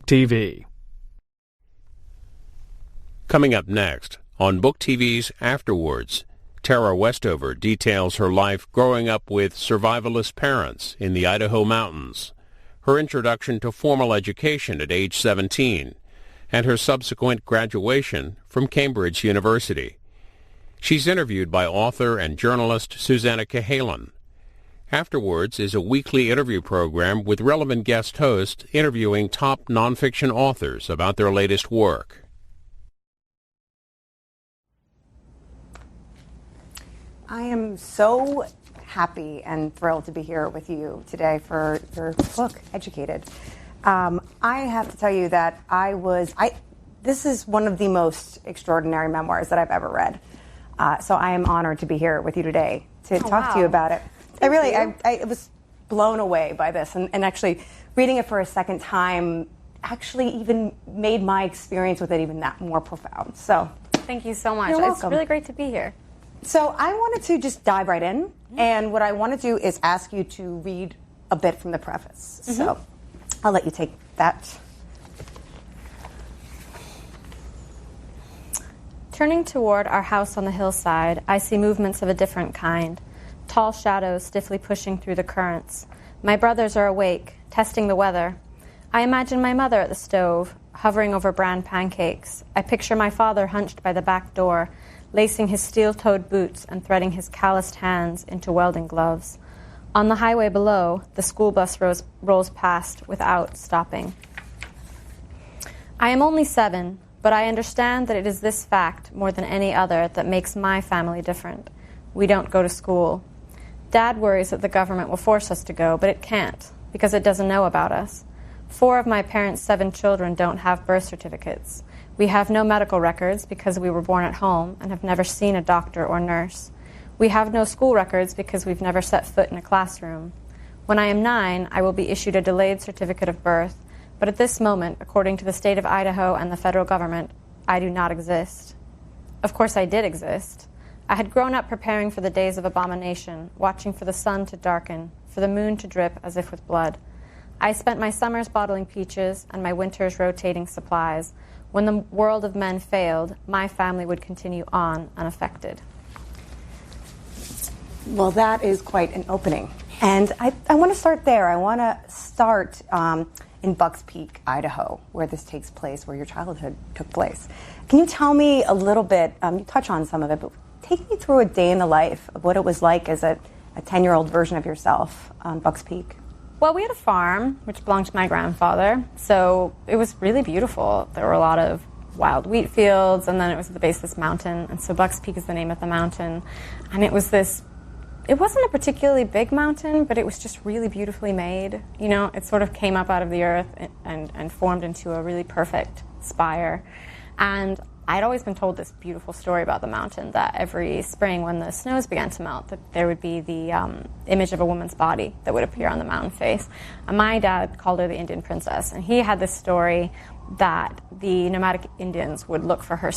TV. Coming up next, on Book TV's Afterwards, Tara Westover details her life growing up with survivalist parents in the Idaho mountains, her introduction to formal education at age 17, and her subsequent graduation from Cambridge University. She's interviewed by author and journalist Susannah Cahalan. Afterwards is a weekly interview program with relevant guest hosts interviewing top nonfiction authors about their latest work. I am so happy and thrilled to be here with you today for your book, Educated. I have to tell you that this is one of the most extraordinary memoirs that I've ever read. So I am honored to be here with you today to talk to you about it. I was blown away by this, and actually reading it for a second time actually even made my experience with it even that more profound. So thank you so much. You're welcome. It's really great to be here. So I wanted to just dive right in, and what I want to do is ask you to read a bit from the preface. So I'll let you take that. Turning toward our house on the hillside, I see movements of a different kind. Tall shadows stiffly pushing through the currents. My brothers are awake, testing the weather. I imagine my mother at the stove, hovering over bran pancakes. I picture my father hunched by the back door, lacing his steel-toed boots and threading his calloused hands into welding gloves. On the highway below, the school bus rolls past without stopping. I am only 7, but I understand that it is this fact, more than any other, that makes my family different. We don't go to school. Dad worries that the government will force us to go, but it can't, because it doesn't know about us. 4 of my parents' 7 children don't have birth certificates. We have no medical records because we were born at home and have never seen a doctor or nurse. We have no school records because we've never set foot in a classroom. When I am 9, I will be issued a delayed certificate of birth, but at this moment, according to the state of Idaho and the federal government, I do not exist. Of course I did exist. I had grown up preparing for the days of abomination, watching for the sun to darken, for the moon to drip as if with blood. I spent my summers bottling peaches and my winters rotating supplies. When the world of men failed, my family would continue on unaffected. Well, that is quite an opening. And I want to start there. I want to start in Bucks Peak, Idaho, where this takes place, where your childhood took place. Can you tell me a little bit, you touch on some of it, but take me through a day in the life of what it was like as a 10-year-old version of yourself on Bucks Peak. Well, we had a farm, which belonged to my grandfather, so it was really beautiful. There were a lot of wild wheat fields, and then it was at the base of this mountain, and so Bucks Peak is the name of the mountain. And it wasn't a particularly big mountain, but it was just really beautifully made. You know, it sort of came up out of the earth and formed into a really perfect spire. And I'd always been told this beautiful story about the mountain, that every spring when the snows began to melt, that there would be the image of a woman's body that would appear on the mountain face. And my dad called her the Indian princess, and he had this story that the nomadic Indians would look for her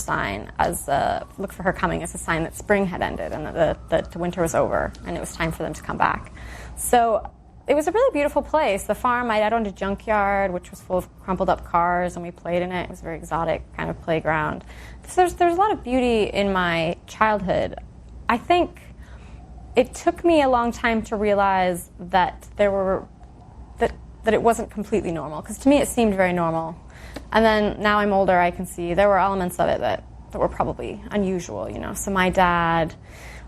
coming as a sign that spring had ended and that the winter was over and it was time for them to come back. So it was a really beautiful place. The farm, my dad owned a junkyard, which was full of crumpled up cars, and we played in it. It was a very exotic kind of playground. So there's a lot of beauty in my childhood. I think it took me a long time to realize that that it wasn't completely normal, because to me it seemed very normal. And then now I'm older, I can see there were elements of it that were probably unusual, you know. So my dad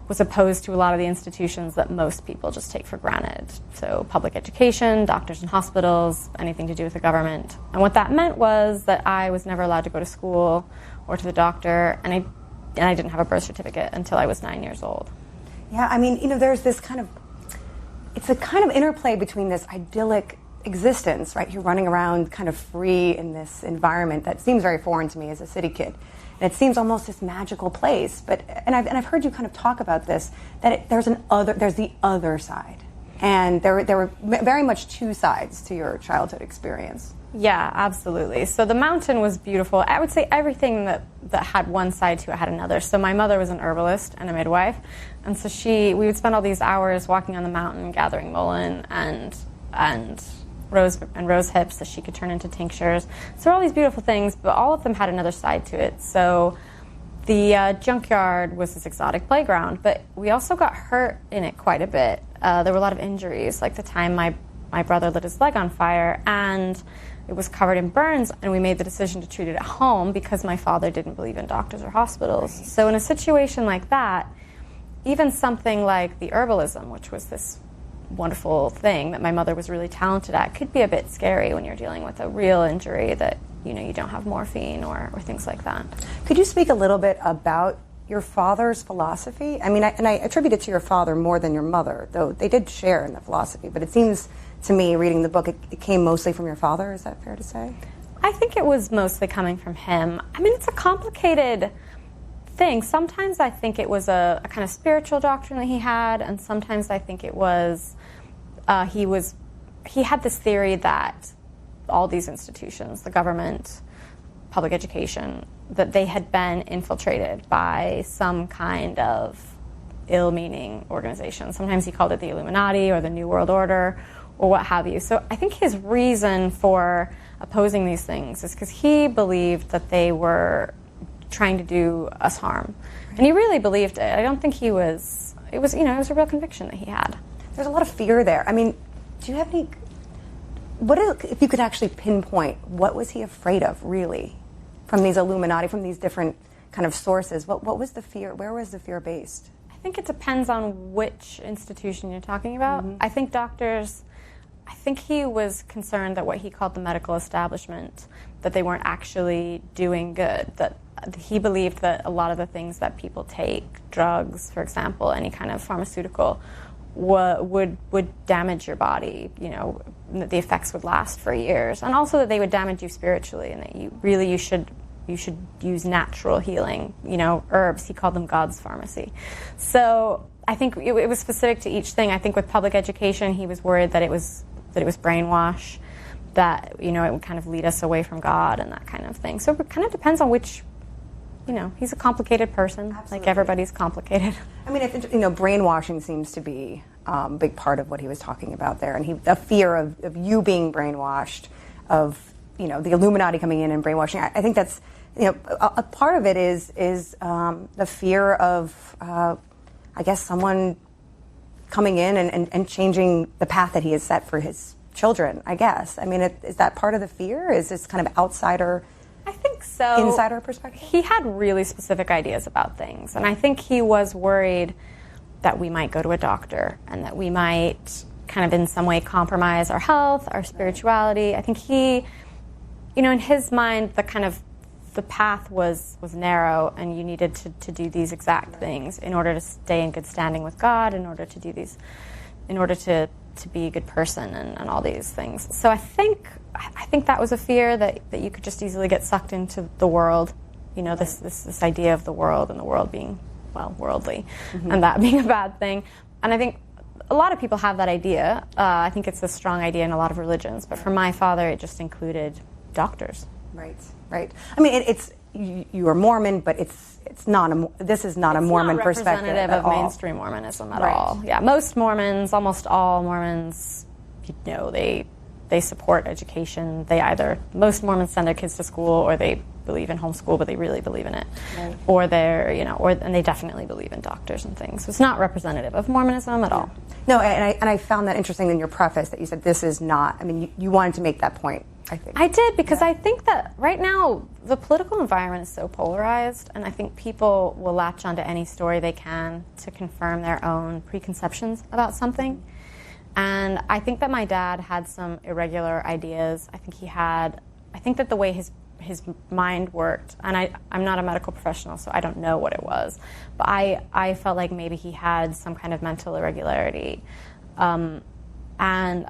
was opposed to a lot of the institutions that most people just take for granted. So public education, doctors and hospitals, anything to do with the government. And what that meant was that I was never allowed to go to school or to the doctor, and I didn't have a birth certificate until I was 9 years old. Yeah, I mean, you know, there's this it's a kind of interplay between this idyllic existence, right? You're running around kind of free in this environment that seems very foreign to me as a city kid. And it seems almost this magical place. But I've heard you kind of talk about this, that there's the other side. And there were very much two sides to your childhood experience. Yeah, absolutely. So the mountain was beautiful. I would say everything that had one side to it had another. So my mother was an herbalist and a midwife. And so we would spend all these hours walking on the mountain, gathering mullein and rose hips that she could turn into tinctures. So all these beautiful things, but all of them had another side to it. So the junkyard was this exotic playground, but we also got hurt in it quite a bit. There were a lot of injuries, like the time my brother lit his leg on fire, and it was covered in burns, and we made the decision to treat it at home because my father didn't believe in doctors or hospitals. So in a situation like that, even something like the herbalism, which was this wonderful thing that my mother was really talented at, could be a bit scary when you're dealing with a real injury that you don't have morphine or things like that. Could you speak a little bit about your father's philosophy? I mean, I attribute it to your father more than your mother, though they did share in the philosophy, but it seems to me, reading the book, it came mostly from your father. Is that fair to say? I think it was mostly coming from him. I mean, it's a complicated thing. Sometimes I think it was a kind of spiritual doctrine that he had, and sometimes I think it was he had this theory that all these institutions, the government, public education, that they had been infiltrated by some kind of ill-meaning organization. Sometimes he called it the Illuminati or the New World Order or what have you. So I think his reason for opposing these things is because he believed that they were trying to do us harm. And he really believed it. I don't think it was a real conviction that he had. There's a lot of fear there. I mean, do you have any, if you could actually pinpoint, what was he afraid of, really, from these Illuminati, from these different kind of sources? What was the fear? Where was the fear based? I think it depends on which institution you're talking about. Mm-hmm. I think he was concerned that what he called the medical establishment, that they weren't actually doing good, that he believed that a lot of the things that people take, drugs, for example, any kind of pharmaceutical, would damage your body, that the effects would last for years, and also that they would damage you spiritually, and that you should use natural healing, herbs. He called them God's pharmacy. So I think it was specific to each thing. I think with public education, he was worried that it was brainwash, that it would kind of lead us away from God and that kind of thing. So it kind of depends on which. He's a complicated person. Absolutely. Like everybody's complicated. I mean, brainwashing seems to be a big part of what he was talking about there, and the fear of you being brainwashed, of the Illuminati coming in and brainwashing. I think that's a part of it is the fear of I guess someone coming in and changing the path that he has set for his children. I guess. I mean, is that part of the fear? Is this kind of outsider? I think so. Insider perspective? He had really specific ideas about things, and I think he was worried that we might go to a doctor and that we might kind of in some way compromise our health, our spirituality. I think he, in his mind, the path was narrow, and you needed to do these exact things in order to stay in good standing with God, in order to do these, in order to be a good person and all these things. So I think that was a fear that you could just easily get sucked into the world, this idea of the world and the world being, worldly, mm-hmm. and that being a bad thing. And I think a lot of people have that idea. I think it's a strong idea in a lot of religions, but for my father, it just included doctors. Right. I mean, you are Mormon, but it's not this is not a Mormon perspective at all. It's not representative of mainstream Mormonism at all. Yeah, most Mormons, almost all Mormons, they support education. Most Mormons send their kids to school, or they believe in homeschool, but they really believe in it. Right. Or and they definitely believe in doctors and things. So it's not representative of Mormonism at all. No, and I found that interesting in your preface that you said this is not. I mean, you wanted to make that point. I think I did, because I think that right now the political environment is so polarized, and I think people will latch onto any story they can to confirm their own preconceptions about something. And I think that my dad had some irregular ideas. I think that the way his mind worked, and I'm not a medical professional, so I don't know what it was, but I felt like maybe he had some kind of mental irregularity. And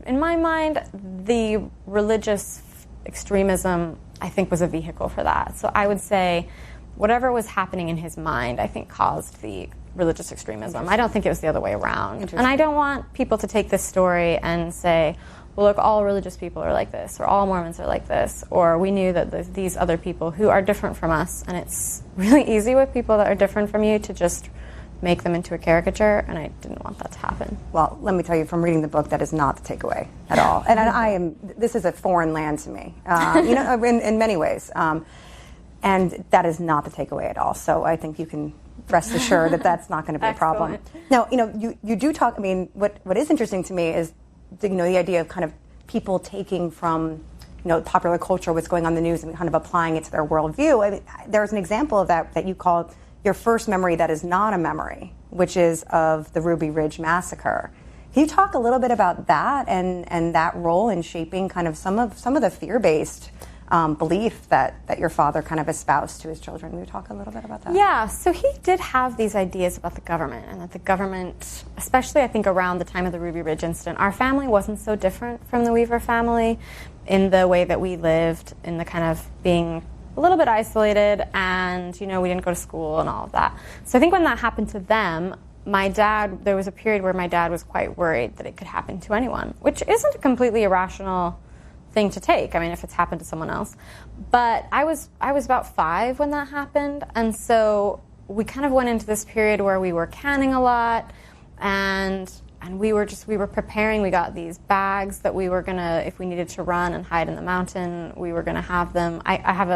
in my mind, the religious extremism, I think, was a vehicle for that. So I would say whatever was happening in his mind, I think, caused the religious extremism. I don't think it was the other way around. And I don't want people to take this story and say, well, look, all religious people are like this, or all Mormons are like this, or we knew that these other people who are different from us, and it's really easy with people that are different from you to just make them into a caricature, and I didn't want that to happen. Well, let me tell you, from reading the book, that is not the takeaway at all. And this is a foreign land to me, in many ways. And that is not the takeaway at all. So I think you can rest assured that that's not going to be a problem. Now, you do talk, what is interesting to me is, the idea of kind of people taking from, popular culture, what's going on in the news, and kind of applying it to their worldview. There's an example of that you call your first memory that is not a memory, which is of the Ruby Ridge Massacre. Can you talk a little bit about that and that role in shaping kind of some of the fear-based belief that your father kind of espoused to his children? Will you talk a little bit about that? Yeah, so he did have these ideas about the government, and that the government, especially I think around the time of the Ruby Ridge incident, our family wasn't so different from the Weaver family in the way that we lived, in the kind of being a little bit isolated, and we didn't go to school and all of that. So I think when that happened to them, there was a period where my dad was quite worried that it could happen to anyone, which isn't a completely irrational thing to take. If it's happened to someone else. But I was about 5 when that happened, and so we kind of went into this period where we were canning a lot, and we were preparing. We got these bags that we were gonna, if we needed to run and hide in the mountain, we were gonna have them. I have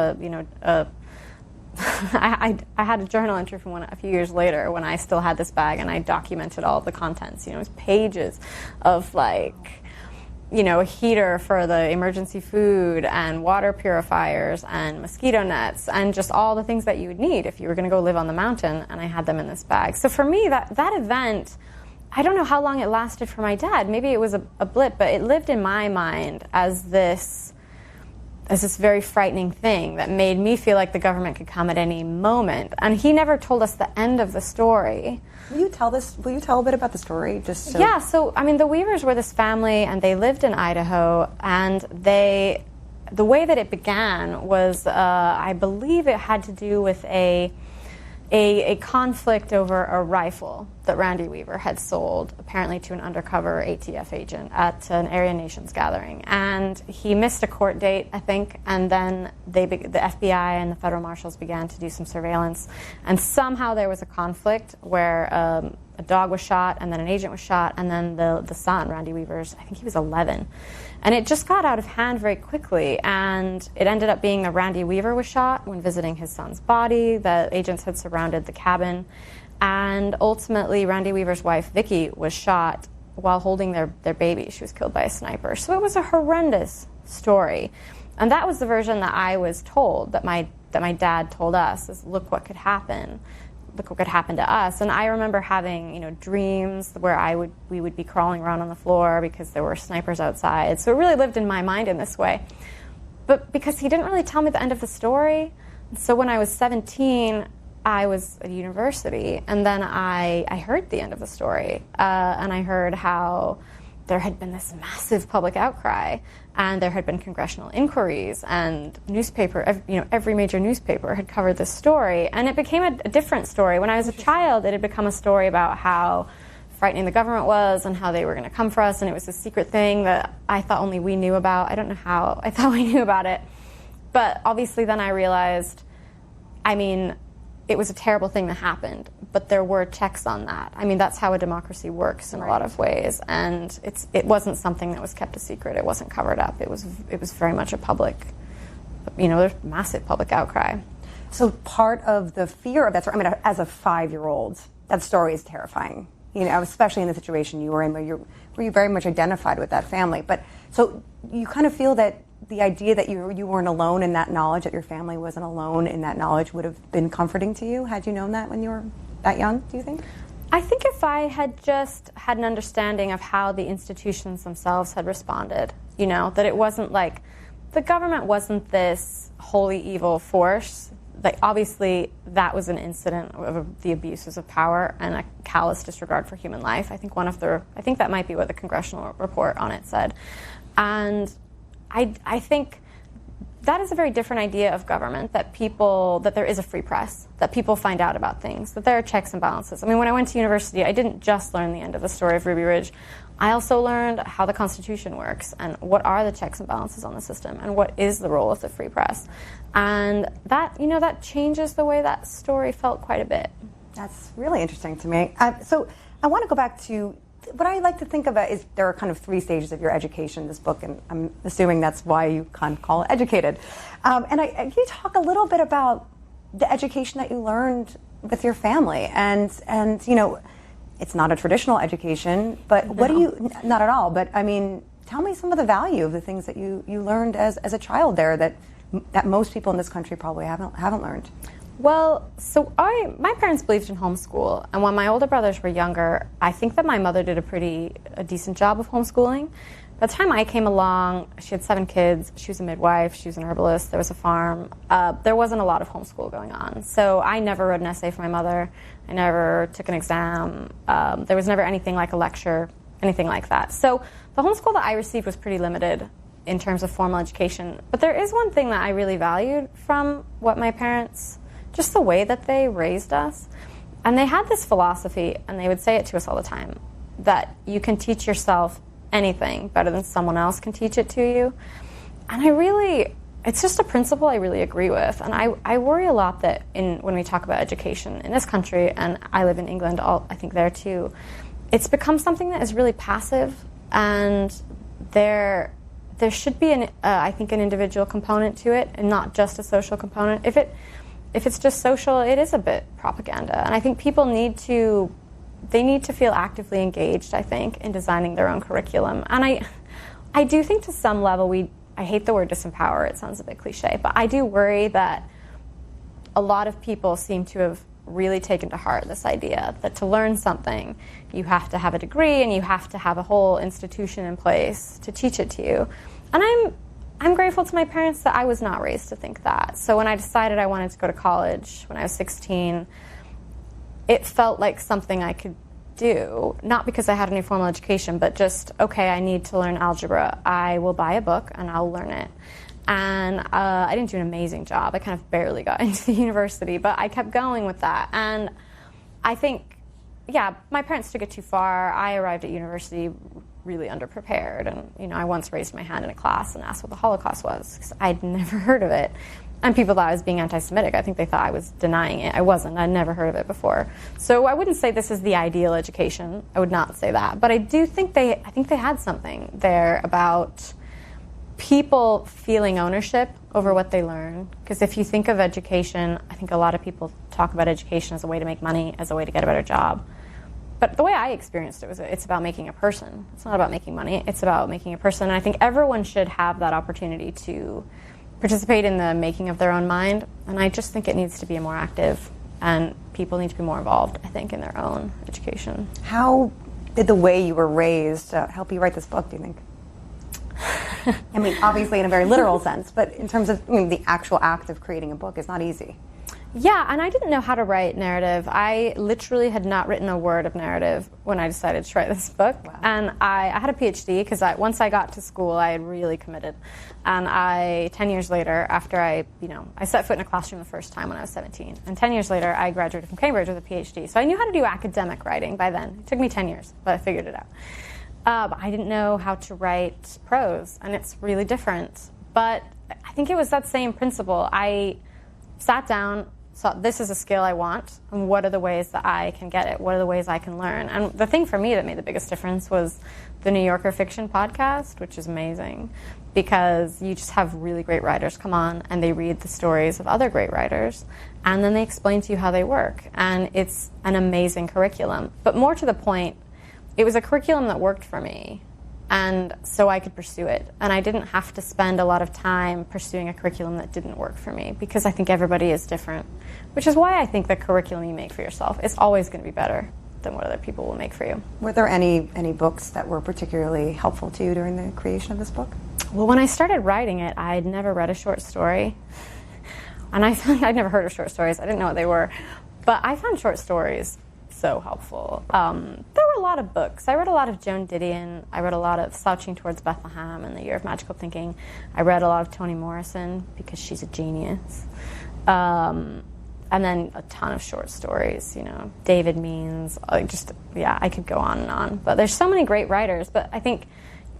I had a journal entry from a few years later when I still had this bag, and I documented all of the contents. It was pages of a heater for the emergency food, and water purifiers, and mosquito nets, and just all the things that you would need if you were going to go live on the mountain, and I had them in this bag. So for me, that event, I don't know how long it lasted for my dad. Maybe it was a blip, but it lived in my mind as this very frightening thing that made me feel like the government could come at any moment. And he never told us the end of the story. Will you tell a bit about the story? Yeah, so the Weavers were this family, and they lived in Idaho, and the way that it began was, I believe it had to do with a conflict over a rifle that Randy Weaver had sold, apparently to an undercover ATF agent at an Aryan Nations gathering. And he missed a court date, I think, and then the FBI and the federal marshals began to do some surveillance. And somehow there was a conflict where a dog was shot, and then an agent was shot, and then the son, Randy Weaver's, I think he was 11. And it just got out of hand very quickly, and it ended up being that Randy Weaver was shot when visiting his son's body. The agents had surrounded the cabin, and ultimately Randy Weaver's wife, Vicky, was shot while holding their baby. She was killed by a sniper. So it was a horrendous story. And that was the version that I was told, that my dad told us, is look what could happen. Look what could happen to us. And I remember having, dreams where we would be crawling around on the floor because there were snipers outside. So it really lived in my mind in this way. But because he didn't really tell me the end of the story, so when I was 17, I was at university, and then I heard the end of the story, and I heard how there had been this massive public outcry, and there had been congressional inquiries, and every major newspaper had covered this story, and it became a different story. When I was a child, it had become a story about how frightening the government was and how they were going to come for us, and it was a secret thing that I thought only we knew about. I don't know how I thought we knew about it, but obviously then I realized, it was a terrible thing that happened, but there were checks on that. That's how a democracy works in a lot of ways, and it wasn't something that was kept a secret. It wasn't covered up. It was very much a public, there's massive public outcry. So part of the fear of that story, as a 5-year-old, that story is terrifying. Especially in the situation you were in, where you very much identified with that family. But so you kind of feel that the idea that you weren't alone in that knowledge, that your family wasn't alone in that knowledge, would have been comforting to you had you known that when you were that young, do you think? I think if I had just had an understanding of how the institutions themselves had responded, that it wasn't like the government wasn't this wholly evil force. Like, obviously, that was an incident of the abuses of power and a callous disregard for human life. I think that might be what the congressional report on it said. And I think that is a very different idea of government, that there is a free press, that people find out about things, that there are checks and balances. When I went to university, I didn't just learn the end of the story of Ruby Ridge. I also learned how the Constitution works and what are the checks and balances on the system and what is the role of the free press. And that changes the way that story felt quite a bit. That's really interesting to me. So I want to go back to what I like to think about is there are kind of 3 stages of your education in this book, and I'm assuming that's why you kind of call it educated. Can you talk a little bit about the education that you learned with your family? And it's not a traditional education, but what do you, not at all, but I mean, tell me some of the value of the things that you learned as a child there that most people in this country probably haven't learned. Well, so my parents believed in homeschool, and when my older brothers were younger, I think that my mother did a decent job of homeschooling. By the time I came along, she had 7 kids, she was a midwife, she was an herbalist, there was a farm. There wasn't a lot of homeschool going on. So I never wrote an essay for my mother, I never took an exam, there was never anything like a lecture, anything like that. So the homeschool that I received was pretty limited in terms of formal education. But there is one thing that I really valued from what my parents, just the way that they raised us. And they had this philosophy, and they would say it to us all the time, that you can teach yourself anything better than someone else can teach it to you. And it's just a principle I really agree with. And I worry a lot that when we talk about education in this country, and I live in England, I think there too, it's become something that is really passive, and there should be I think an individual component to it, and not just a social component. If it's just social, it is a bit propaganda. And I think people need to feel actively engaged, I think, in designing their own curriculum. And I do think to some level I hate the word disempower, it sounds a bit cliche, but I do worry that a lot of people seem to have really taken to heart this idea that to learn something, you have to have a degree and you have to have a whole institution in place to teach it to you. And I'm grateful to my parents that I was not raised to think that. So when I decided I wanted to go to college when I was 16, it felt like something I could do, not because I had any formal education, but just, okay, I need to learn algebra. I will buy a book and I'll learn it. And I didn't do an amazing job. I kind of barely got into the university, but I kept going with that. And I think, yeah, my parents took it too far. I arrived at university really underprepared. And, I once raised my hand in a class and asked what the Holocaust was, because I'd never heard of it. And people thought I was being anti-Semitic. I think they thought I was denying it. I wasn't. I'd never heard of it before. So I wouldn't say this is the ideal education. I would not say that. But I do think they had something there about people feeling ownership over what they learn. Because if you think of education, I think a lot of people talk about education as a way to make money, as a way to get a better job. But the way I experienced it was it's about making a person. It's not about making money. It's about making a person. And I think everyone should have that opportunity to participate in the making of their own mind. And I just think it needs to be more active, and people need to be more involved, I think, in their own education. How did the way you were raised help you write this book, do you think? I mean, obviously in a very literal sense, but in terms of the actual act of creating a book is not easy. Yeah, and I didn't know how to write narrative. I literally had not written a word of narrative when I decided to write this book. Wow. And I had a PhD because once I got to school, I had really committed. And 10 years later, after I set foot in a classroom the first time when I was 17. And 10 years later, I graduated from Cambridge with a PhD. So I knew how to do academic writing by then. It took me 10 years, but I figured it out. But I didn't know how to write prose, and it's really different. But I think it was that same principle. I sat down, thought, this is a skill I want, and what are the ways that I can get it? What are the ways I can learn? And the thing for me that made the biggest difference was the New Yorker Fiction podcast, which is amazing, because you just have really great writers come on, and they read the stories of other great writers, and then they explain to you how they work. And it's an amazing curriculum. But more to the point, it was a curriculum that worked for me, and so I could pursue it. And I didn't have to spend a lot of time pursuing a curriculum that didn't work for me, because I think everybody is different, which is why I think the curriculum you make for yourself is always going to be better than what other people will make for you. Were there any books that were particularly helpful to you during the creation of this book? Well, when I started writing it, I'd never read a short story. And I'd never heard of short stories. I didn't know what they were. But I found short stories so helpful. There were a lot of books. I read a lot of Joan Didion. I read a lot of Slouching Towards Bethlehem and The Year of Magical Thinking. I read a lot of Toni Morrison because she's a genius. And then a ton of short stories, David Means. I could go on and on. But there's so many great writers. But I think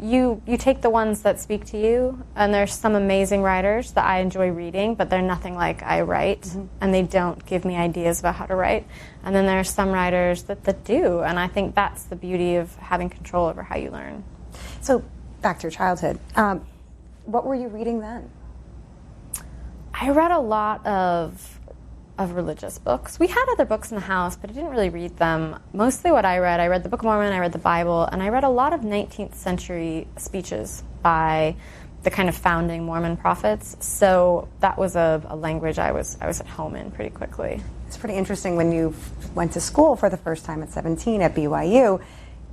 you take the ones that speak to you, and there's some amazing writers that I enjoy reading, but they're nothing like I write, and they don't give me ideas about how to write. And then there's some writers that do, and I think that's the beauty of having control over how you learn. So, back to your childhood. What were you reading then? I read a lot of religious books. We had other books in the house, but I didn't really read them. Mostly what I read the Book of Mormon, I read the Bible, and I read a lot of 19th century speeches by the kind of founding Mormon prophets. So that was a language I was at home in pretty quickly. It's pretty interesting when you went to school for the first time at 17 at BYU.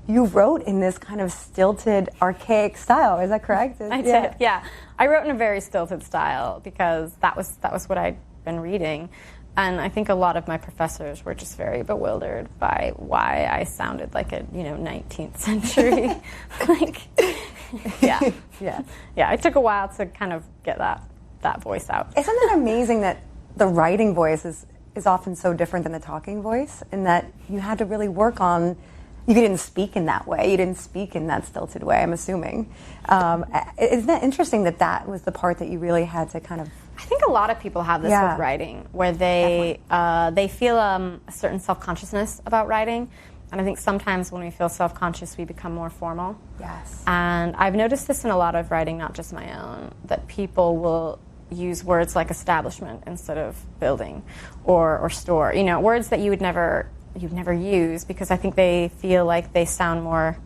You wrote in this kind of stilted, archaic style. Is that correct? I did, yeah. I wrote in a very stilted style because that was what I'd been reading. And I think a lot of my professors were just very bewildered by why I sounded like a 19th century. Yeah. It took a while to kind of get that voice out. Isn't it amazing that the writing voice is often so different than the talking voice, and that you had to really work on? You didn't speak in that way. You didn't speak in that stilted way, I'm assuming. Isn't that interesting that was the part that you really had to kind of... I think a lot of people have this with writing, where they feel a certain self-consciousness about writing. And I think sometimes when we feel self-conscious, we become more formal. Yes. And I've noticed this in a lot of writing, not just my own, that people will use words like establishment instead of building or store. Words that you'd never use, because I think they feel like they sound more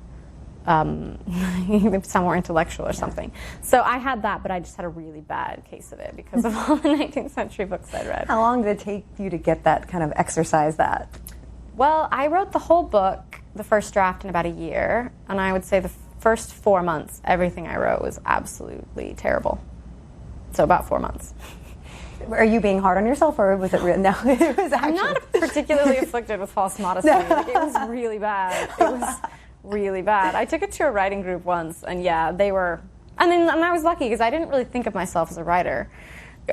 intellectual or something. So I had that, but I just had a really bad case of it because of all the 19th century books I'd read. How long did it take you to get that, kind of exercise that? Well, I wrote the whole book, the first draft, in about a year, and I would say the first 4 months, everything I wrote was absolutely terrible. So about 4 months. Are you being hard on yourself, or was it real? No, it was actually... I'm not particularly afflicted with false modesty. No. It was really bad. It was really bad. I took it to a writing group once, and they were... And I was lucky, because I didn't really think of myself as a writer.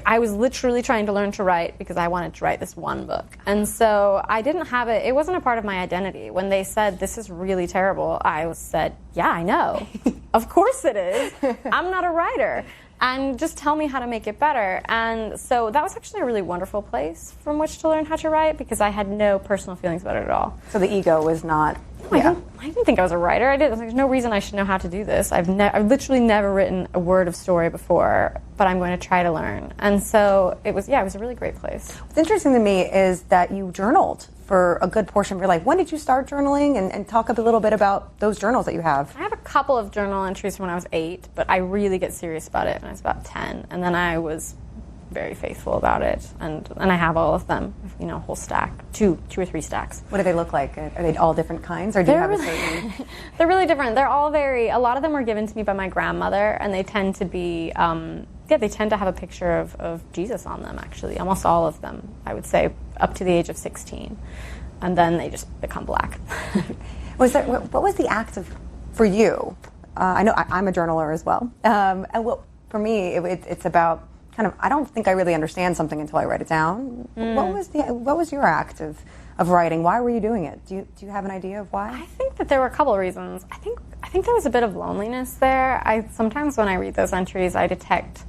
I was literally trying to learn to write because I wanted to write this one book. And so I didn't have it. It wasn't a part of my identity. When they said, this is really terrible, I said, yeah, I know. Of course it is. I'm not a writer. And just tell me how to make it better. And so that was actually a really wonderful place from which to learn how to write, because I had no personal feelings about it at all. So the ego was not... I didn't think I was a writer. There's no reason I should know how to do this. I've literally never written a word of story before, but I'm going to try to learn. And so it was a really great place. What's interesting to me is that you journaled for a good portion of your life. When did you start journaling? And talk a little bit about those journals that you have. I have a couple of journal entries from when I was 8, but I really get serious about it when I was about 10. And then I was very faithful about it, and I have all of them, a whole stack, two or three stacks. What do they look like? Are they all different kinds, or do you have a certain... They're really different. They're all a lot of them were given to me by my grandmother, and they tend to be, they tend to have a picture of Jesus on them, actually. Almost all of them, I would say, up to the age of 16. And then they just become black. What was the act for you? I know I'm a journaler as well. And for me, it's about... kind of, I don't think I really understand something until I write it down. What was your act of writing? Why were you doing it? Do you have an idea of why? I think that there were a couple of reasons. I think there was a bit of loneliness there. Sometimes when I read those entries, I detect...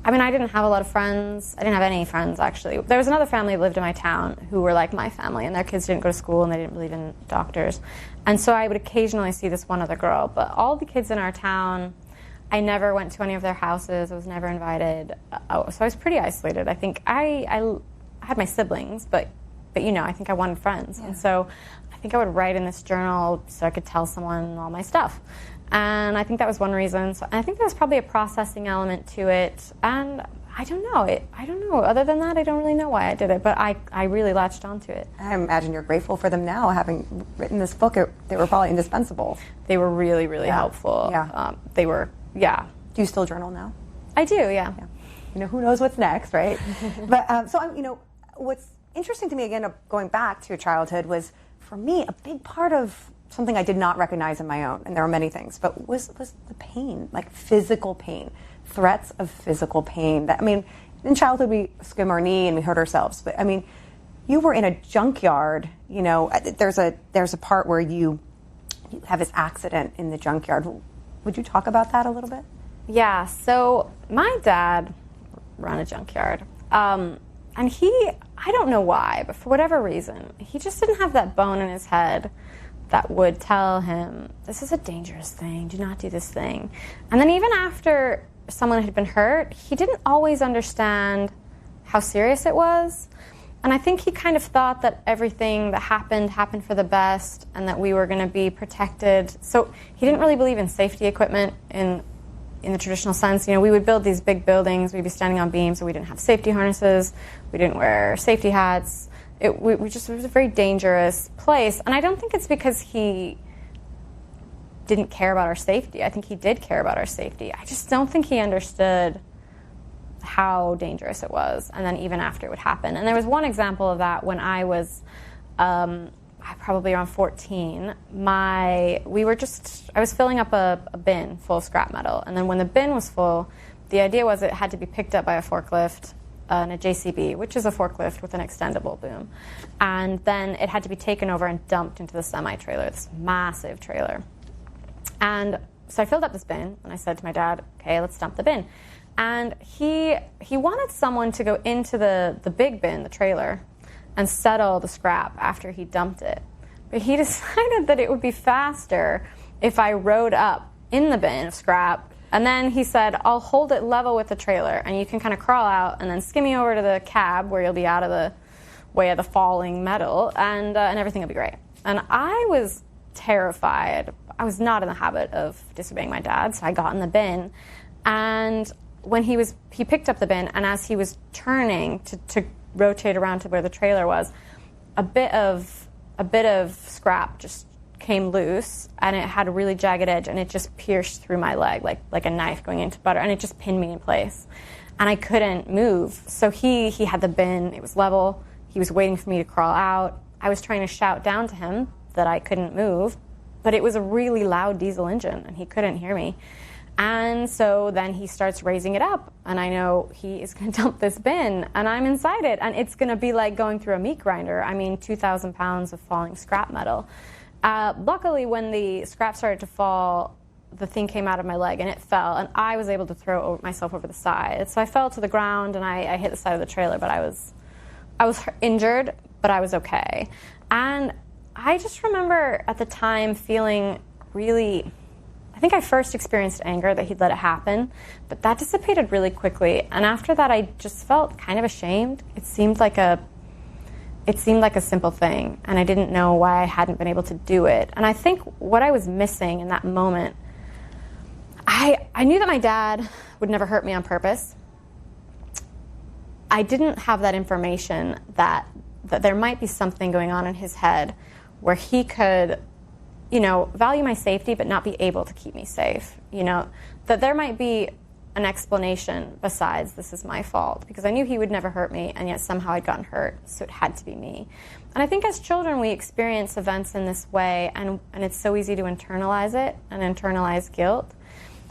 I didn't have a lot of friends. I didn't have any friends, actually. There was another family that lived in my town who were like my family, and their kids didn't go to school, and they didn't believe in doctors. And so I would occasionally see this one other girl. But all the kids in our town... I never went to any of their houses. I was never invited. So I was pretty isolated. I think I had my siblings, but I think I wanted friends. Yeah. And so I think I would write in this journal so I could tell someone all my stuff. And I think that was one reason. So I think there was probably a processing element to it. And I don't know. Other than that, I don't really know why I did it. But I really latched onto it. I imagine you're grateful for them now, having written this book. They were probably indispensable. They were really, really helpful. Yeah. They were... Yeah. Do you still journal now? I do, yeah. Who knows what's next, right? But what's interesting to me, again, going back to your childhood, was, for me, a big part of something I did not recognize in my own, and there are many things, but was the pain, like physical pain, threats of physical pain. In childhood we skim our knee and we hurt ourselves, but you were in a junkyard. There's a part where you have this accident in the junkyard. Would you talk about that a little bit? Yeah, so my dad ran a junkyard. And I don't know why, but for whatever reason, he just didn't have that bone in his head that would tell him, this is a dangerous thing, do not do this thing. And then even after someone had been hurt, he didn't always understand how serious it was. And I think he kind of thought that everything that happened for the best, and that we were going to be protected. So he didn't really believe in safety equipment in the traditional sense. You know, we would build these big buildings, we'd be standing on beams, and we didn't have safety harnesses, we didn't wear safety hats. It was a very dangerous place. And I don't think it's because he didn't care about our safety. I think he did care about our safety. I just don't think he understood how dangerous it was, and then even after it would happen. And there was one example of that when I was probably around 14. I was filling up a bin full of scrap metal, and then when the bin was full, the idea was it had to be picked up by a forklift and a JCB, which is a forklift with an extendable boom, and then it had to be taken over and dumped into the semi-trailer, this massive trailer. And so I filled up this bin, and I said to my dad, okay, let's dump the bin. And he wanted someone to go into the big bin, the trailer, and settle the scrap after he dumped it. But he decided that it would be faster if I rode up in the bin of scrap, and then he said, I'll hold it level with the trailer, and you can kind of crawl out and then skimmy over to the cab where you'll be out of the way of the falling metal, and everything will be great. And I was terrified. I was not in the habit of disobeying my dad, so I got in the bin, and when he picked up the bin, and as he was turning to rotate around to where the trailer was, a bit of scrap just came loose, and it had a really jagged edge, and it just pierced through my leg like a knife going into butter, and it just pinned me in place, and I couldn't move. So he had the bin, it was level, he was waiting for me to crawl out. I was trying to shout down to him that I couldn't move, but it was a really loud diesel engine, and he couldn't hear me. And so then he starts raising it up, and I know he is going to dump this bin, and I'm inside it, and it's going to be like going through a meat grinder. I mean, 2,000 pounds of falling scrap metal. Luckily, when the scrap started to fall, the thing came out of my leg, and it fell, and I was able to throw myself over the side. So I fell to the ground, and I hit the side of the trailer, but I was injured, but I was okay. And I just remember at the time feeling really... I think I first experienced anger that he'd let it happen, but that dissipated really quickly. And after that, I just felt kind of ashamed. It seemed like a simple thing, and I didn't know why I hadn't been able to do it. And I think what I was missing in that moment, I knew that my dad would never hurt me on purpose. I didn't have that information that there might be something going on in his head where he could, value my safety but not be able to keep me safe. That there might be an explanation besides this is my fault, because I knew he would never hurt me, and yet somehow I'd gotten hurt, so it had to be me. And I think as children we experience events in this way, and it's so easy to internalize it and internalize guilt.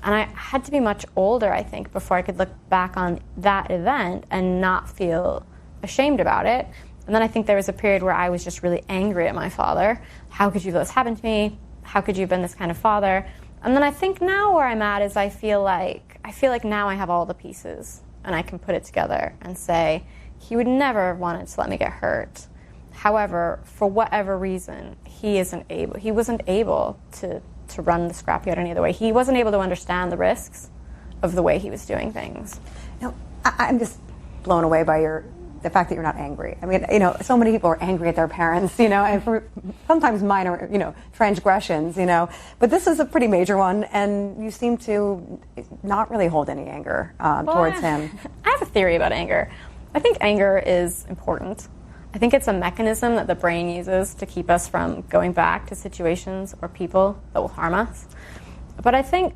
And I had to be much older, I think, before I could look back on that event and not feel ashamed about it. And then I think there was a period where I was just really angry at my father. How could you let this happen to me? How could you have been this kind of father? And then I think now where I'm at is I feel like now I have all the pieces, and I can put it together and say, he would never have wanted to let me get hurt. However, for whatever reason, he wasn't able to run the scrapyard any other way. He wasn't able to understand the risks of the way he was doing things. I'm just blown away by the fact that you're not angry. I mean, so many people are angry at their parents, and for sometimes minor, transgressions, But this is a pretty major one, and you seem to not really hold any anger towards him. I have a theory about anger. I think anger is important. I think it's a mechanism that the brain uses to keep us from going back to situations or people that will harm us. But I think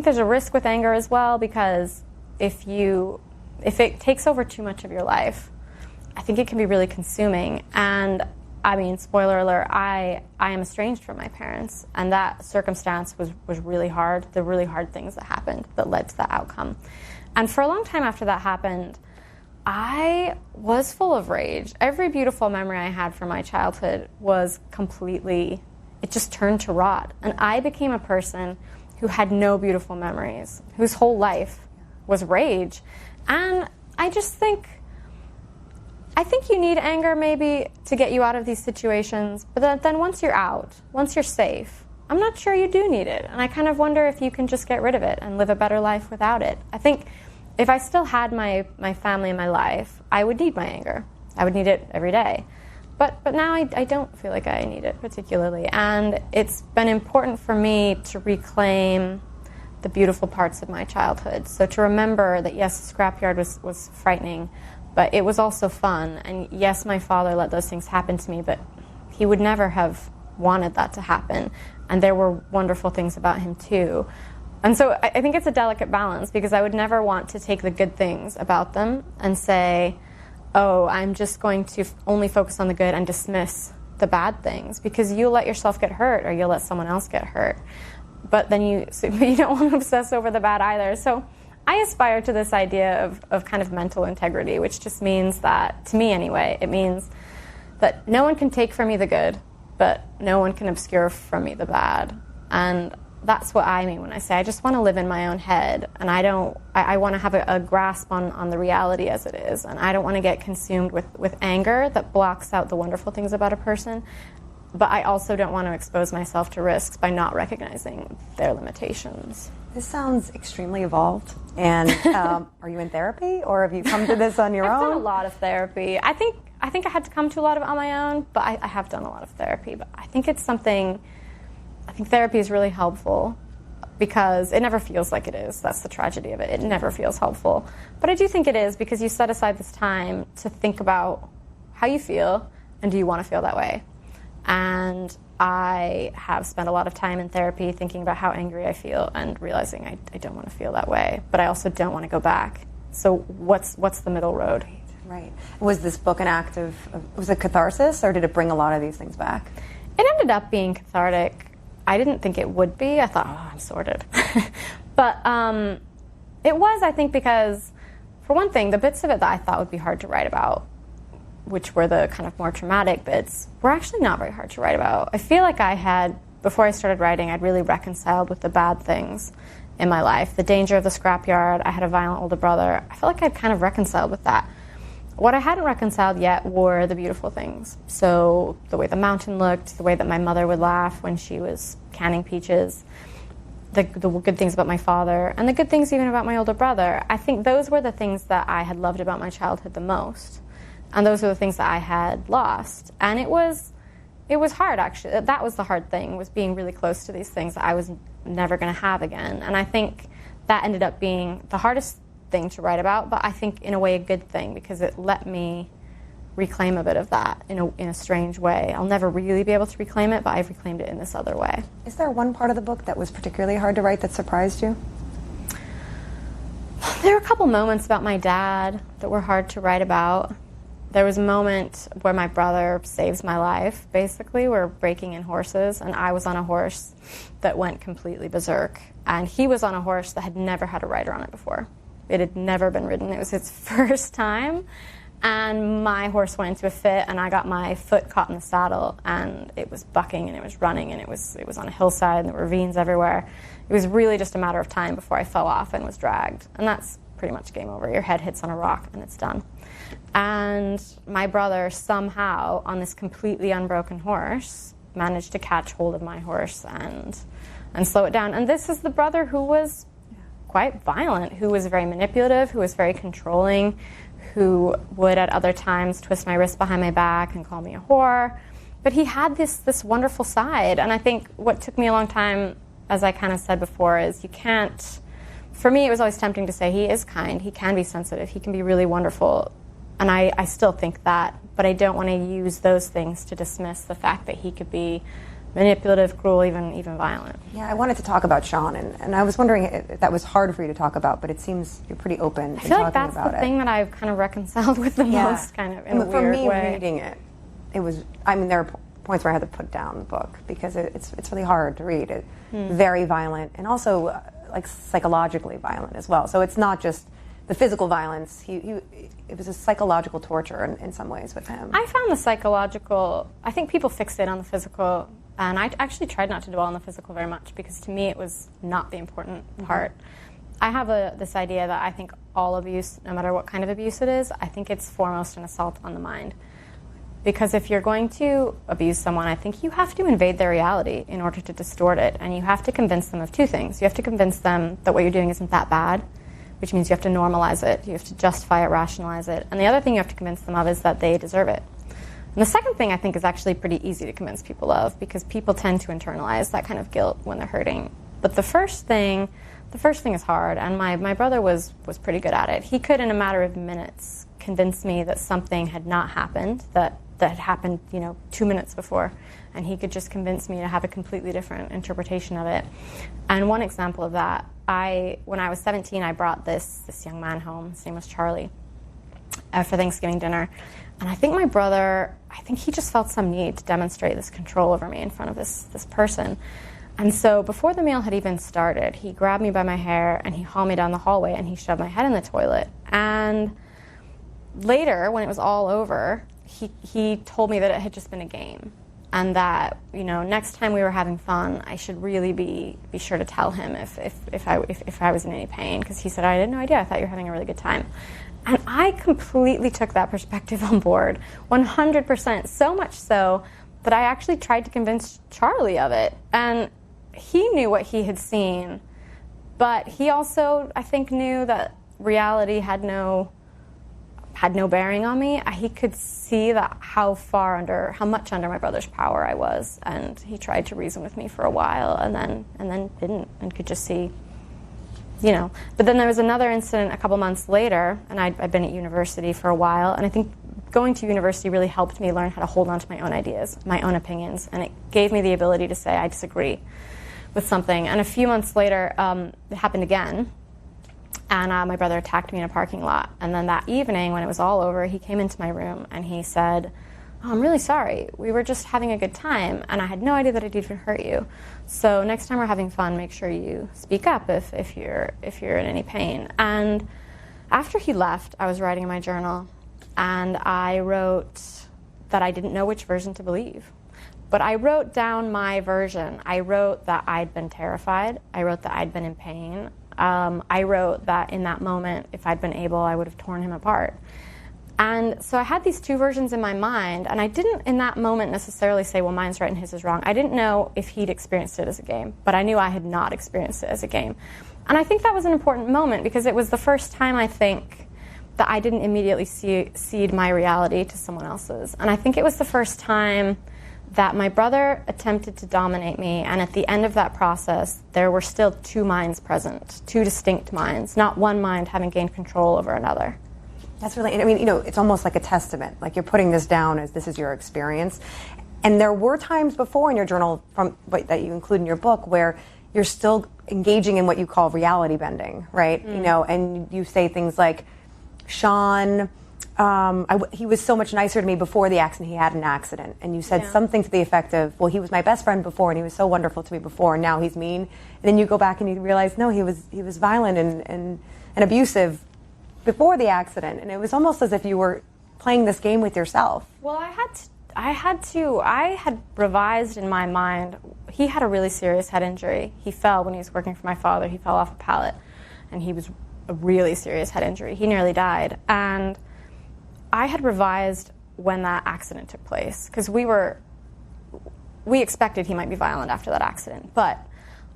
there's a risk with anger as well, because if it takes over too much of your life, I think it can be really consuming. And I mean, spoiler alert, I am estranged from my parents, and that circumstance was really hard. The really hard things that happened that led to that outcome. And for a long time after that happened, I was full of rage. Every beautiful memory I had from my childhood was it just turned to rot. And I became a person who had no beautiful memories, whose whole life was rage. And I think you need anger maybe to get you out of these situations, but then once you're out, once you're safe, I'm not sure you do need it. And I kind of wonder if you can just get rid of it and live a better life without it. I think if I still had my family in my life, I would need my anger. I would need it every day. But now I don't feel like I need it particularly. And it's been important for me to reclaim the beautiful parts of my childhood. So to remember that, yes, the scrapyard was frightening, but it was also fun. And yes, my father let those things happen to me, but he would never have wanted that to happen. And there were wonderful things about him too. And so I think it's a delicate balance, because I would never want to take the good things about them and say, oh, I'm just going to only focus on the good and dismiss the bad things, because you'll let yourself get hurt or you'll let someone else get hurt. But then you don't want to obsess over the bad either. So I aspire to this idea of kind of mental integrity, which just means that, to me anyway, it means that no one can take from me the good, but no one can obscure from me the bad. And that's what I mean when I say I just want to live in my own head, and I want to have a grasp on the reality as it is, and I don't want to get consumed with anger that blocks out the wonderful things about a person, but I also don't want to expose myself to risks by not recognizing their limitations. This sounds extremely evolved. And are you in therapy, or have you come to this on your own? I've done a lot of therapy. I think I had to come to a lot of it on my own, but I have done a lot of therapy. But I think it's something. I think therapy is really helpful, because it never feels like it is. That's the tragedy of it. It never feels helpful. But I do think it is, because you set aside this time to think about how you feel, and do you want to feel that way? And I have spent a lot of time in therapy thinking about how angry I feel and realizing I don't want to feel that way, but I also don't want to go back. So what's the middle road? Right. Was this book an act of was it catharsis, or did it bring a lot of these things back? It ended up being cathartic. I didn't think it would be. I thought, oh, I'm sorted. But it was, I think, because, for one thing, the bits of it that I thought would be hard to write about, which were the kind of more traumatic bits, were actually not very hard to write about. I feel like before I started writing, I'd really reconciled with the bad things in my life. The danger of the scrapyard, I had a violent older brother. I feel like I'd kind of reconciled with that. What I hadn't reconciled yet were the beautiful things. So the way the mountain looked, the way that my mother would laugh when she was canning peaches, the good things about my father, and the good things even about my older brother. I think those were the things that I had loved about my childhood the most. And those were the things that I had lost. And it was hard, actually. That was the hard thing, was being really close to these things that I was never going to have again. And I think that ended up being the hardest thing to write about, but I think in a way a good thing, because it let me reclaim a bit of that in a strange way. I'll never really be able to reclaim it, but I've reclaimed it in this other way. Is there one part of the book that was particularly hard to write that surprised you? There are a couple moments about my dad that were hard to write about. There was a moment where my brother saves my life, basically. We're breaking in horses, and I was on a horse that went completely berserk. And he was on a horse that had never had a rider on it before. It had never been ridden. It was his first time. And my horse went into a fit, and I got my foot caught in the saddle, and it was bucking, and it was running, and it was on a hillside, and there were ravines everywhere. It was really just a matter of time before I fell off and was dragged. And that's pretty much game over. Your head hits on a rock, and it's done. And my brother somehow, on this completely unbroken horse, managed to catch hold of my horse and slow it down. And this is the brother who was quite violent, who was very manipulative, who was very controlling, who would at other times twist my wrist behind my back and call me a whore. But he had this wonderful side. And I think what took me a long time, as I kind of said before, is you can't... For me, it was always tempting to say he is kind, he can be sensitive, he can be really wonderful. And I still think that, but I don't want to use those things to dismiss the fact that he could be manipulative, cruel, even violent. Yeah, I wanted to talk about Sean, and I was wondering if that was hard for you to talk about, but it seems you're pretty open in talking about it. I feel like that's the thing that I've kind of reconciled with the most, kind of, in a weird way. For me, reading it was, I mean, there are points where I had to put down the book, because it's really hard to read. It's very violent, and also like psychologically violent as well. So it's not just the physical violence. It was a psychological torture in some ways with him. I found the psychological, I think people fixate on the physical And I actually tried not to dwell on the physical very much because to me it was not the important part. I have this idea that I think all abuse, no matter what kind of abuse it is, I think it's foremost an assault on the mind. Because if you're going to abuse someone, I think you have to invade their reality in order to distort it. And you have to convince them of two things. You have to convince them that what you're doing isn't that bad, which means you have to normalize it. You have to justify it, rationalize it. And the other thing you have to convince them of is that they deserve it. And the second thing I think is actually pretty easy to convince people of, because people tend to internalize that kind of guilt when they're hurting. But the first thing is hard, and my brother was pretty good at it. He could, in a matter of minutes, convince me that something had not happened, that had happened, 2 minutes before, and he could just convince me to have a completely different interpretation of it. And one example of that, when I was 17, I brought this young man home. His name was Charlie, for Thanksgiving dinner. And I think my brother, he just felt some need to demonstrate this control over me in front of this person. And so before the meal had even started, he grabbed me by my hair and he hauled me down the hallway and he shoved my head in the toilet. And later, when it was all over, he told me that it had just been a game. And that, next time we were having fun, I should really be sure to tell him if I was in any pain. Because he said, I had no idea, I thought you were having a really good time. And I completely took that perspective on board, 100%, so much so that I actually tried to convince Charlie of it. And he knew what he had seen, but he also, I think, knew that reality had no bearing on me. He could see that how much under my brother's power I was, and he tried to reason with me for a while, and then didn't, and could just see. But then there was another incident a couple months later, and I'd been at university for a while, and I think going to university really helped me learn how to hold on to my own ideas, my own opinions, and it gave me the ability to say I disagree with something. And a few months later, it happened again, and my brother attacked me in a parking lot. And then that evening, when it was all over, he came into my room and he said, I'm really sorry. We were just having a good time, and I had no idea that I'd even hurt you. So next time we're having fun, make sure you speak up if you're in any pain. And after he left, I was writing in my journal, and I wrote that I didn't know which version to believe. But I wrote down my version. I wrote that I'd been terrified. I wrote that I'd been in pain. I wrote that in that moment, if I'd been able, I would have torn him apart. And so I had these two versions in my mind, and I didn't in that moment necessarily say, well, mine's right and his is wrong. I didn't know if he'd experienced it as a game, but I knew I had not experienced it as a game. And I think that was an important moment because it was the first time, I think, that I didn't immediately cede my reality to someone else's. And I think it was the first time that my brother attempted to dominate me, and at the end of that process, there were still two minds present, two distinct minds, not one mind having gained control over another. That's really, it's almost like a testament. Like you're putting this down as this is your experience. And there were times before in your journal that you include in your book where you're still engaging in what you call reality bending, right? And you say things like, Sean, he was so much nicer to me before the accident. He had an accident. And you said something to the effect of, well, he was my best friend before and he was so wonderful to me before and now he's mean. And then you go back and you realize, no, he was violent and abusive before the accident, and it was almost as if you were playing this game with yourself. Well, I had revised in my mind. He had a really serious head injury. He fell when he was working for my father. He fell off a pallet, and he was a really serious head injury. He nearly died, and I had revised when that accident took place because we expected he might be violent after that accident, but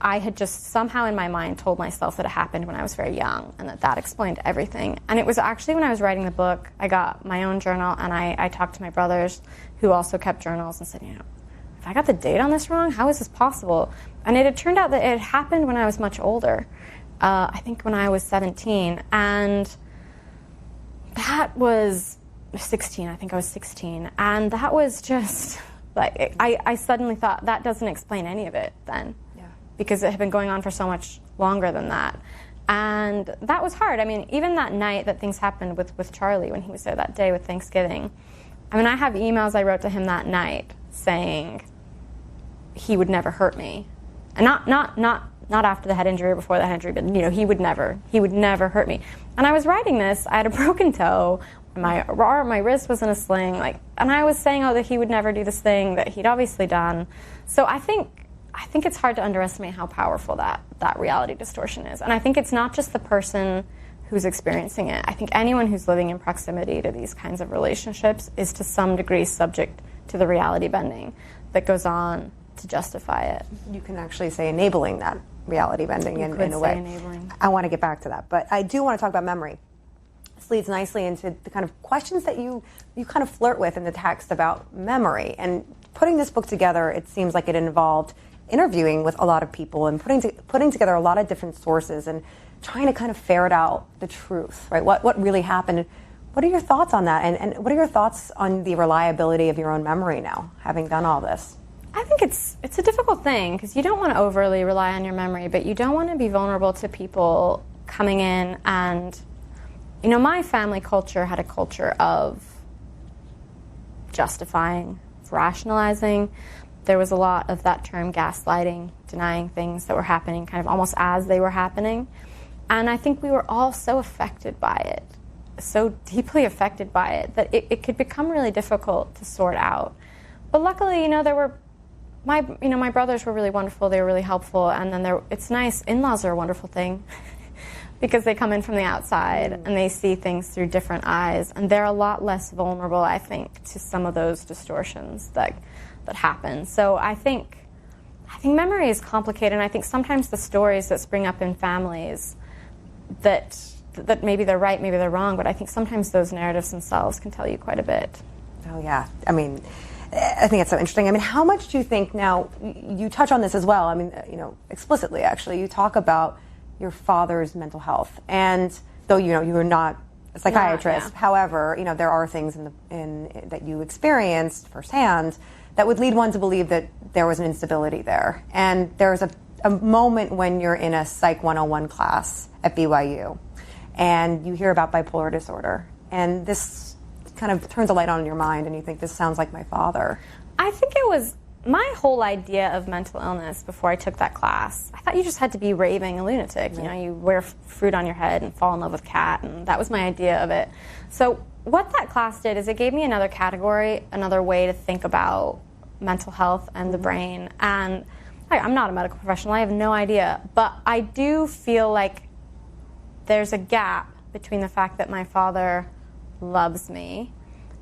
I had just somehow in my mind told myself that it happened when I was very young and that explained everything. And it was actually when I was writing the book, I got my own journal and I talked to my brothers who also kept journals and said, if I got the date on this wrong, how is this possible? And it had turned out that it happened when I was much older, I think when I was 17. And that was 16, I think I was 16. And that was just, like, I suddenly thought that doesn't explain any of it then. Because it had been going on for so much longer than that. And that was hard. Even that night that things happened with Charlie when he was there that day with Thanksgiving, I have emails I wrote to him that night saying he would never hurt me. And not after the head injury or before the head injury, but he would never hurt me. And I was writing this, I had a broken toe, my wrist was in a sling, and I was saying, that he would never do this thing that he'd obviously done. So I think it's hard to underestimate how powerful that reality distortion is. And I think it's not just the person who's experiencing it. I think anyone who's living in proximity to these kinds of relationships is to some degree subject to the reality bending that goes on to justify it. You can actually say enabling that reality bending in a way. Enabling. I want to get back to that, but I do want to talk about memory. This leads nicely into the kind of questions that you kind of flirt with in the text about memory. And putting this book together, it seems like it involved interviewing with a lot of people and putting together a lot of different sources and trying to kind of ferret out the truth, right? What really happened? What are your thoughts on that? And what are your thoughts on the reliability of your own memory now, having done all this? I think it's a difficult thing because you don't want to overly rely on your memory, but you don't want to be vulnerable to people coming in and, my family culture had a culture of justifying, rationalizing. There was a lot of that term gaslighting, denying things that were happening kind of almost as they were happening. And I think we were all so affected by it, so deeply affected by it, that it could become really difficult to sort out. But luckily, there were my brothers were really wonderful. They were really helpful. And then it's nice. In-laws are a wonderful thing because they come in from the outside and they see things through different eyes. And they're a lot less vulnerable, I think, to some of those distortions that happen. So I think memory is complicated. And I think sometimes the stories that spring up in families that maybe they're right, maybe they're wrong, but I think sometimes those narratives themselves can tell you quite a bit. Oh, yeah. I think it's so interesting. How much do you think now, you touch on this as well, explicitly actually, you talk about your father's mental health. And though, you were not a psychiatrist, however, there are things that you experienced firsthand that would lead one to believe that there was an instability there. And there's a moment when you're in a Psych 101 class at BYU, and you hear about bipolar disorder. And this kind of turns a light on in your mind, and you think, this sounds like my father. I think it was my whole idea of mental illness before I took that class. I thought you just had to be raving a lunatic. Yeah. You wear fruit on your head and fall in love with cat, and that was my idea of it. So what that class did is it gave me another category, another way to think about mental health and the brain. And I'm not a medical professional. I have no idea. But I do feel like there's a gap between the fact that my father loves me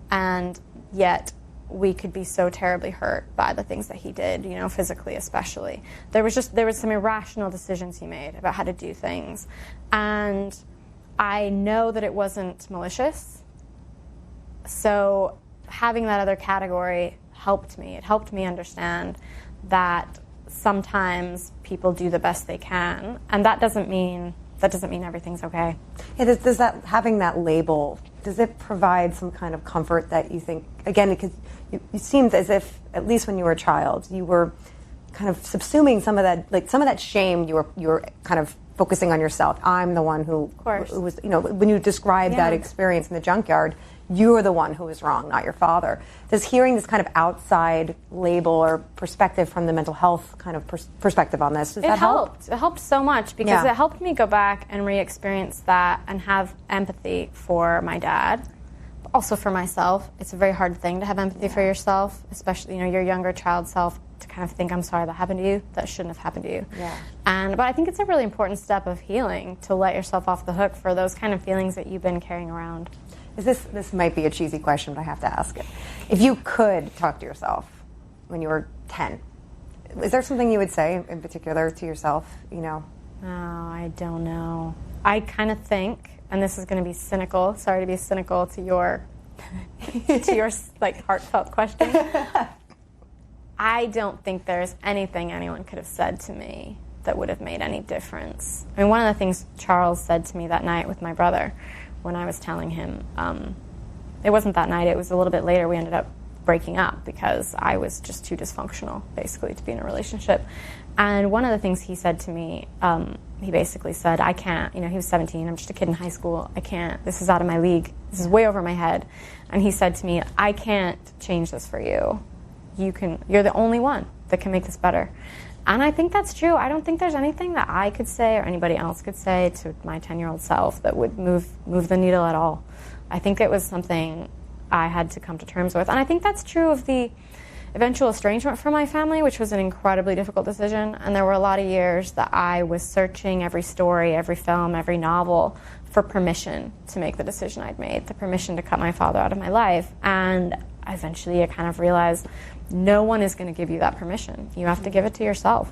and yet we could be so terribly hurt by the things that he did, physically especially. There was some irrational decisions he made about how to do things. And I know that it wasn't malicious. So having that other category helped me. It helped me understand that sometimes people do the best they can, and that doesn't mean everything's okay. Yeah, does that, having that label, does it provide some kind of comfort that you think, again, because it seems as if, at least when you were a child, you were kind of subsuming some of that shame, you were kind of focusing on yourself. I'm the one who was, when you described that experience in the junkyard, you were the one who was wrong, not your father. Does hearing this kind of outside label or perspective from the mental health kind of perspective on this, does that help? It helped so much because it helped me go back and re-experience that and have empathy for my dad, but also for myself. It's a very hard thing to have empathy for yourself, especially your younger child self, to kind of think, I'm sorry that happened to you. That shouldn't have happened to you. Yeah. But I think it's a really important step of healing to let yourself off the hook for those kind of feelings that you've been carrying around. This might be a cheesy question, but I have to ask it. If you could talk to yourself when you were 10, is there something you would say in particular to yourself, Oh, I don't know. I kind of think, and this is going to be cynical, sorry to be cynical to your heartfelt question. I don't think there's anything anyone could have said to me that would have made any difference. One of the things Charles said to me that night with my brother, when I was telling him, it wasn't that night, it was a little bit later, we ended up breaking up because I was just too dysfunctional, basically, to be in a relationship. And one of the things he said to me, he basically said, I can't, he was 17, I'm just a kid in high school, I can't, this is out of my league, this is way over my head. And he said to me, I can't change this for you. You're the only one that can make this better. And I think that's true. I don't think there's anything that I could say or anybody else could say to my 10-year-old self that would move the needle at all. I think it was something I had to come to terms with. And I think that's true of the eventual estrangement from my family, which was an incredibly difficult decision. And there were a lot of years that I was searching every story, every film, every novel for permission to make the decision I'd made, the permission to cut my father out of my life. And eventually I kind of realized no one is going to give you that permission. You have to give it to yourself.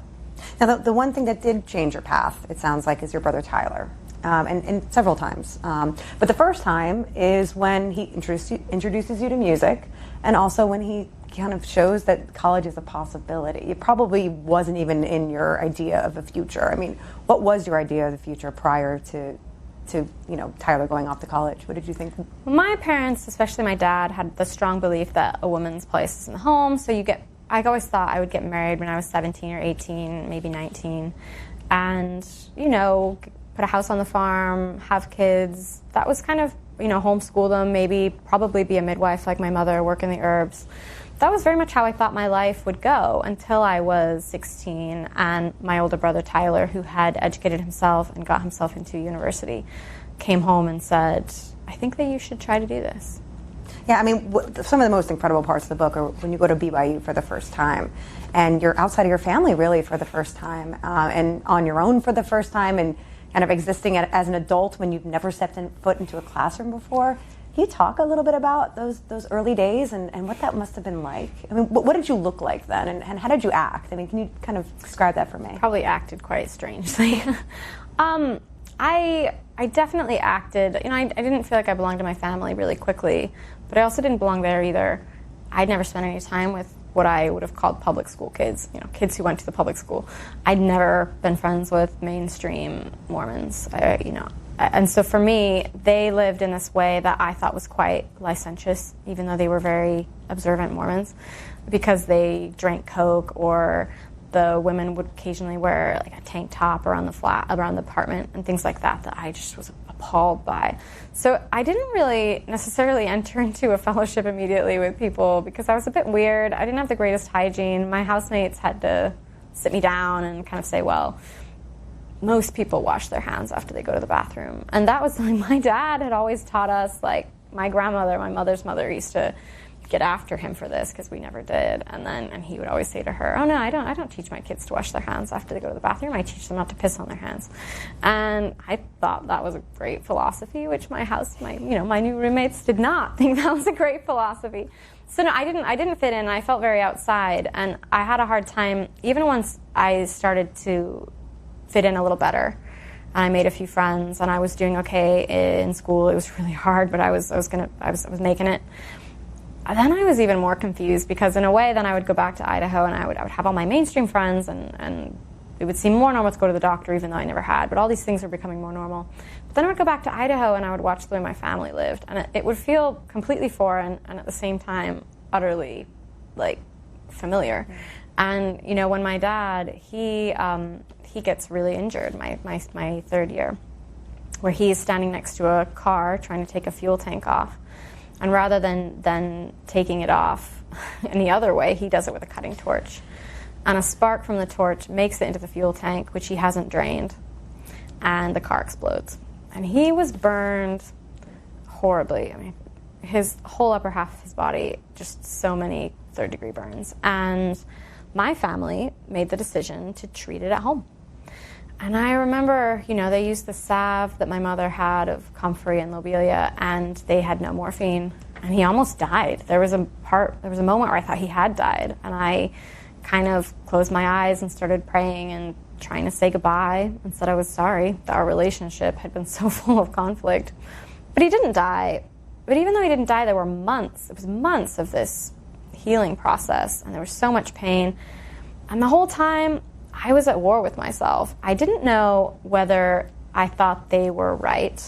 Now, the one thing that did change your path, it sounds like, is your brother Tyler, and several times. But the first time is when he introduces you to music, and also when he kind of shows that college is a possibility. It probably wasn't even in your idea of the future. I mean, what was your idea of the future prior to Tyler going off to college? What did you think? My parents, especially my dad, had the strong belief that a woman's place is in the home. So I always thought I would get married when I was 17 or 18, maybe 19, and put a house on the farm, have kids. That was kind of homeschool them, maybe probably be a midwife like my mother, work in the herbs. That was very much how I thought my life would go until I was 16, and my older brother Tyler, who had educated himself and got himself into university, came home and said, I think that you should try to do this. Yeah, I mean, some of the most incredible parts of the book are when you go to BYU for the first time, and you're outside of your family really for the first time, and on your own for the first time, and kind of existing as an adult when you've never stepped foot into a classroom before. Can you talk a little bit about those early days and what that must have been like? I mean, what did you look like then, and how did you act? I mean, can you kind of describe that for me? Probably acted quite strangely. I definitely acted. I didn't feel like I belonged to my family really quickly, but I also didn't belong there either. I'd never spent any time with what I would have called public school kids, kids who went to the public school. I'd never been friends with mainstream Mormons, and so for me, they lived in this way that I thought was quite licentious, even though they were very observant Mormons, because they drank Coke, or the women would occasionally wear like a tank top around the apartment and things like that I just was appalled by. So I didn't really necessarily enter into a fellowship immediately with people because I was a bit weird. I didn't have the greatest hygiene. My housemates had to sit me down and kind of say, well, most people wash their hands after they go to the bathroom. And that was something my dad had always taught us. Like my grandmother, my mother's mother, used to get after him for this because we never did. And he would always say to her, oh no, I don't teach my kids to wash their hands after they go to the bathroom. I teach them not to piss on their hands. And I thought that was a great philosophy, which my new roommates did not think that was a great philosophy. So no, I didn't fit in. I felt very outside, and I had a hard time even once I started to fit in a little better. And I made a few friends, and I was doing okay in school. It was really hard, but I was making it. And then I was even more confused because in a way, then I would go back to Idaho, and I would have all my mainstream friends, and it would seem more normal to go to the doctor, even though I never had. But all these things were becoming more normal. But then I would go back to Idaho, and I would watch the way my family lived, and it would feel completely foreign, and at the same time, utterly familiar. And when my dad, he gets really injured my third year, where he's standing next to a car trying to take a fuel tank off. And rather than taking it off any other way, he does it with a cutting torch. And a spark from the torch makes it into the fuel tank, which he hasn't drained, and the car explodes. And he was burned horribly. I mean, his whole upper half of his body, just so many third-degree burns. And my family made the decision to treat it at home. And I remember, they used the salve that my mother had of comfrey and lobelia, and they had no morphine, and he almost died. There was a moment where I thought he had died, and I kind of closed my eyes and started praying and trying to say goodbye and said I was sorry that our relationship had been so full of conflict. But he didn't die. But even though he didn't die, there were months. It was months of this healing process, and there was so much pain. And the whole time, I was at war with myself. I didn't know whether I thought they were right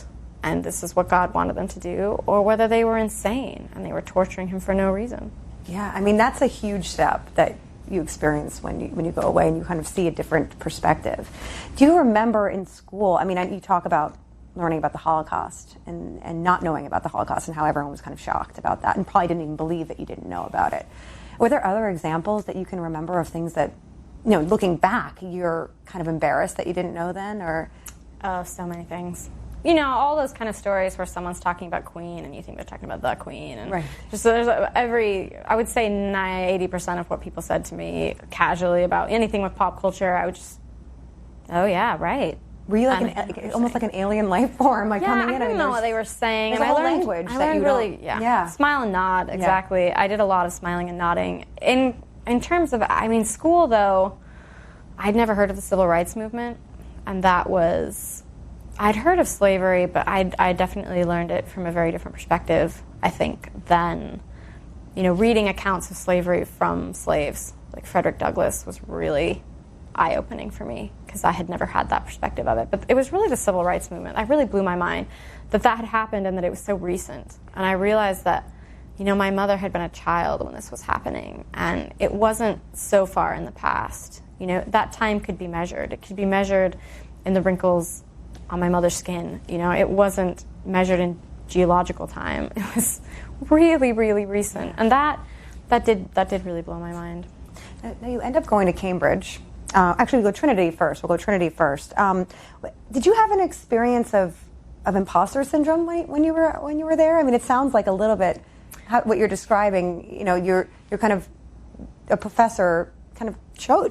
and this is what God wanted them to do, or whether they were insane and they were torturing him for no reason. Yeah, I mean, that's a huge step that you experience when you go away and you kind of see a different perspective. Do you remember in school, I mean, you talk about learning about the Holocaust and not knowing about the Holocaust and how everyone was kind of shocked about that and probably didn't even believe that you didn't know about it. Were there other examples that you can remember of things that, looking back, you're kind of embarrassed that you didn't know then, or? Oh, so many things. all those kind of stories where someone's talking about Queen and you think they're talking about the Queen. And right. Just there's I would say 80% of what people said to me casually about anything with pop culture, I would just, oh yeah, right. Were you almost like an alien life form, coming in? I didn't know what they were saying. There's a whole language that you really, yeah. Smile and nod, exactly. Yeah. I did a lot of smiling and nodding. In terms of, school though, I'd never heard of the civil rights movement, and that was, I'd heard of slavery, but I definitely learned it from a very different perspective, I think, than, reading accounts of slavery from slaves, like Frederick Douglass, was really eye-opening for me because I had never had that perspective of it. But it was really the civil rights movement. That really blew my mind that had happened and that it was so recent. And I realized that, my mother had been a child when this was happening, and it wasn't so far in the past. That time could be measured. It could be measured in the wrinkles on my mother's skin. It wasn't measured in geological time. It was really, really recent. And that did really blow my mind. Now you end up going to Cambridge. Actually, we'll go Trinity first. Did you have an experience of imposter syndrome when you were there? It sounds like a little bit what you're describing. You're kind of a professor kind of